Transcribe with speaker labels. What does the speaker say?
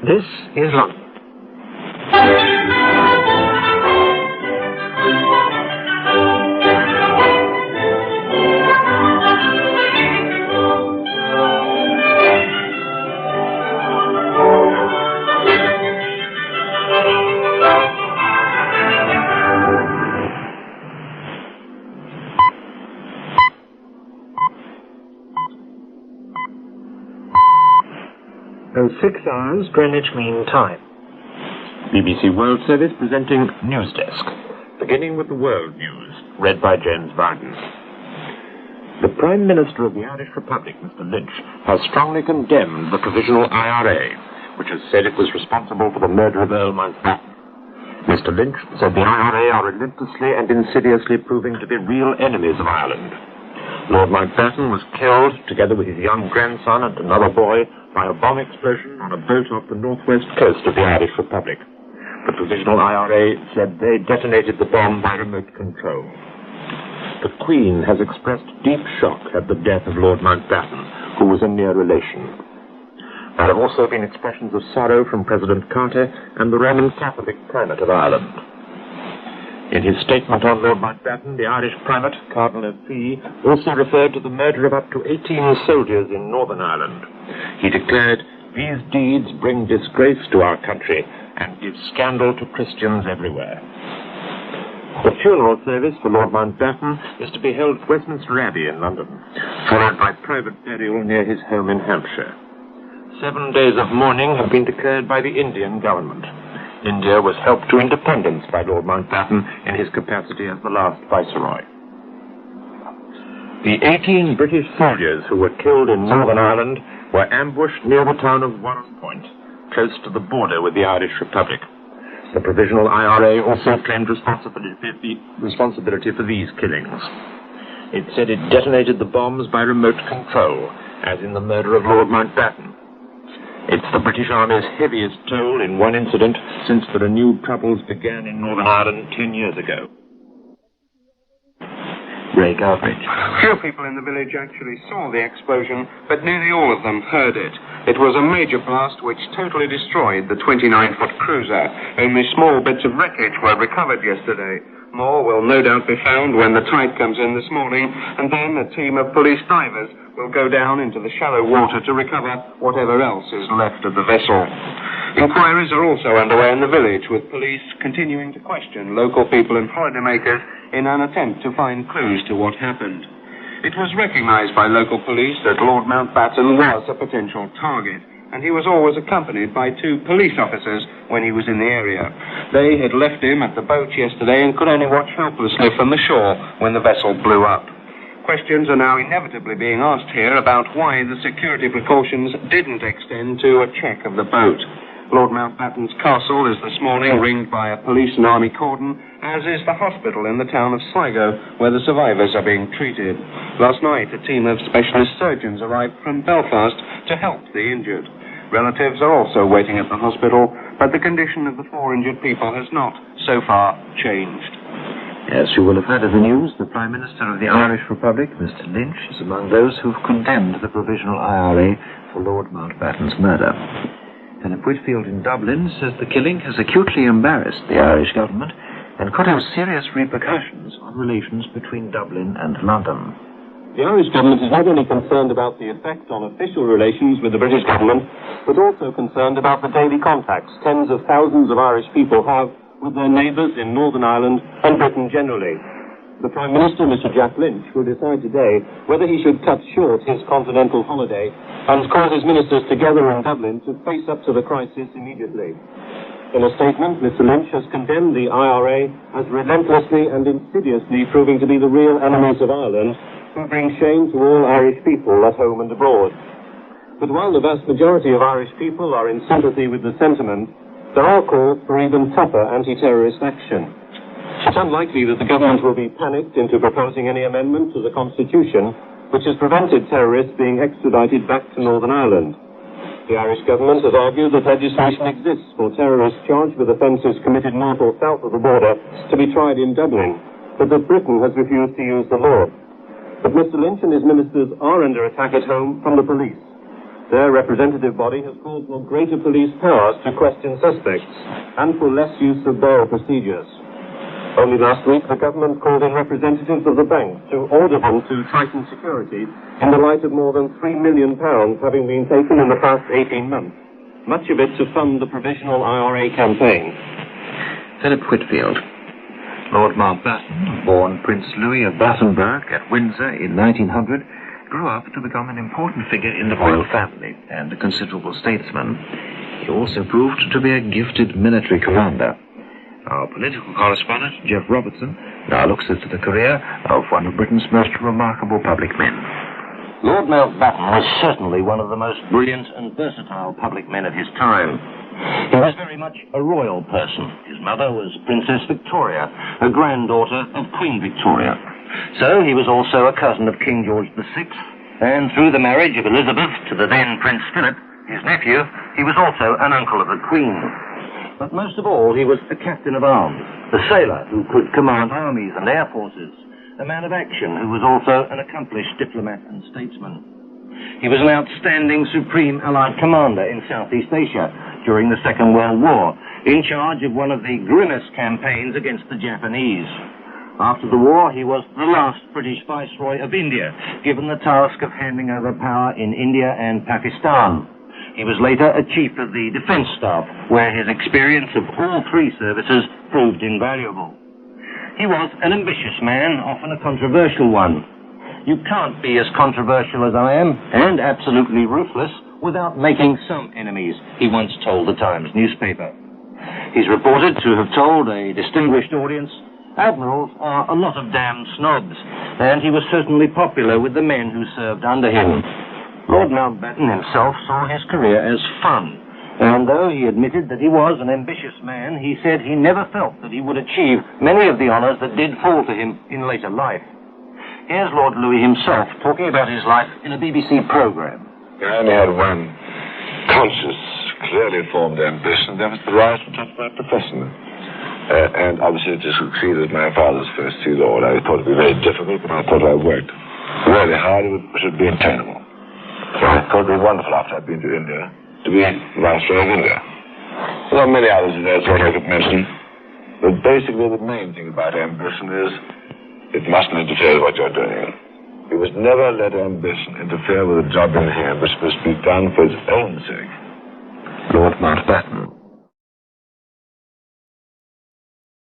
Speaker 1: This is London. Oh, 6 hours, Greenwich Mean Time. BBC World Service presenting News Desk. Beginning with the World News, read by James Varden. The Prime Minister of the Irish Republic, Mr. Lynch, has strongly condemned the Provisional I.R.A, which has said it was responsible for the murder of Earl Mountbatten. Mr. Lynch said the I.R.A. are relentlessly and insidiously proving to be real enemies of Ireland. Lord Mountbatten was killed, together with his young grandson and another boy, by a bomb explosion on a boat off the northwest coast of the Irish Republic. The Provisional I.R.A. said they detonated the bomb by remote control. The Queen has expressed deep shock at the death of Lord Mountbatten, who was a near relation. There have also been expressions of sorrow from President Carter and the Roman Catholic Primate of Ireland. In his statement on Lord Mountbatten, the Irish Primate, Cardinal O'Fee, also referred to the murder of up to 18 soldiers in Northern Ireland. He declared, "These deeds bring disgrace to our country and give scandal to Christians everywhere." The funeral service for Lord Mountbatten is to be held at Westminster Abbey in London, followed by private burial near his home in Hampshire. 7 days of mourning have been declared by the Indian government. India was helped to independence by Lord Mountbatten in his capacity as the last Viceroy. The 18 British soldiers who were killed in Northern Ireland were ambushed near the town of Warrenpoint, close to the border with the Irish Republic. The Provisional I.R.A. also claimed responsibility for these killings. It said it detonated the bombs by remote control, as in the murder of Lord Mountbatten. It's the British Army's heaviest toll in one incident since the renewed troubles began in Northern Ireland 10 years ago. Ray Garbridge.
Speaker 2: Few people in the village actually saw the explosion, but nearly all of them heard it. It was a major blast which totally destroyed the 29-foot cruiser. Only small bits of wreckage were recovered yesterday. More will no doubt be found when the tide comes in this morning, and then a team of police divers will go down into the shallow water to recover whatever else is left of the vessel. Inquiries are also underway in the village, with police continuing to question local people and holidaymakers in an attempt to find clues to what happened. It was recognized by local police that Lord Mountbatten was a potential target, and he was always accompanied by 2 police officers when he was in the area. They had left him at the boat yesterday and could only watch helplessly from the shore when the vessel blew up. Questions are now inevitably being asked here about why the security precautions didn't extend to a check of the boat. Lord Mountbatten's castle is this morning ringed by a police and army cordon, as is the hospital in the town of Sligo, where the survivors are being treated. Last night, a team of specialist surgeons arrived from Belfast to help the injured. Relatives are also waiting at the hospital, but the condition of the 4 injured people has not, so far, changed.
Speaker 1: As you will have heard of the news, the Prime Minister of the Irish Republic, Mr. Lynch, is among those who've condemned the Provisional I.R.A. for Lord Mountbatten's murder. Philip Whitfield in Dublin says the killing has acutely embarrassed the Irish government and could have serious repercussions on relations between Dublin and London.
Speaker 3: The Irish government is not only concerned about the effect on official relations with the British government, but also concerned about the daily contacts tens of thousands of Irish people have with their neighbours in Northern Ireland and Britain generally. The Prime Minister, Mr. Jack Lynch, will decide today whether he should cut short his continental holiday and call his ministers together in Dublin to face up to the crisis immediately. In a statement, Mr. Lynch has condemned the I.R.A. as relentlessly and insidiously proving to be the real enemies of Ireland, who bring shame to all Irish people at home and abroad. But while the vast majority of Irish people are in sympathy with the sentiment, there are calls for even tougher anti-terrorist action. It's unlikely that the government will be panicked into proposing any amendment to the Constitution which has prevented terrorists being extradited back to Northern Ireland. The Irish government has argued that legislation exists for terrorists charged with offences committed north or south of the border to be tried in Dublin, but that Britain has refused to use the law. But Mr. Lynch and his ministers are under attack at home from the police. Their representative body has called for greater police powers to question suspects and for less use of bail procedures. Only last week, the government called in representatives of the bank to order them to tighten security in the light of more than £3 million having been taken in the past 18 months, much of it to fund the Provisional I.R.A. campaign.
Speaker 1: Philip Whitfield. Lord Mountbatten, born Prince Louis of Battenberg at Windsor in 1900, grew up to become an important figure in the royal family and a considerable statesman. He also proved to be a gifted military commander. Our political correspondent, Jeff Robertson, now looks into the career of one of Britain's most remarkable public men.
Speaker 4: Lord Mountbatten was certainly one of the most brilliant and versatile public men of his time. He was very much a royal person. His mother was Princess Victoria, a granddaughter of Queen Victoria. So he was also a cousin of King George VI, and through the marriage of Elizabeth to the then Prince Philip, his nephew, he was also an uncle of the Queen. But most of all, he was a captain of arms, a sailor who could command armies and air forces, a man of action who was also an accomplished diplomat and statesman. He was an outstanding Supreme Allied commander in Southeast Asia during the Second World War, in charge of one of the grimmest campaigns against the Japanese. After the war, he was the last British Viceroy of India, given the task of handing over power in India and Pakistan. He was later a chief of the Defence Staff, where his experience of all three services proved invaluable. He was an ambitious man, often a controversial one. You can't be as controversial as I am, and absolutely ruthless, without making some enemies, he once told the Times newspaper. He's reported to have told a distinguished audience, "Admirals are a lot of damn snobs," and he was certainly popular with the men who served under him. Lord Mountbatten himself saw his career as fun, and though he admitted that he was an ambitious man, he said he never felt that he would achieve many of the honours that did fall to him in later life. Here's Lord Louis himself talking about his life in a BBC programme.
Speaker 5: I only had one conscious, clearly formed ambition, that was to rise to the top of my profession. And obviously to succeed as my father's first Sea Lord. I thought it would be very difficult, but I thought I worked really hard, it should be attainable. So I thought it would be wonderful after I'd been to India to be Viceroy of India. There are many others there I thought I could mention, but basically the main thing about ambition is it mustn't interfere with what you're doing. You must never let ambition interfere with a job in hand which must be done for its own sake.
Speaker 1: Lord Mountbatten.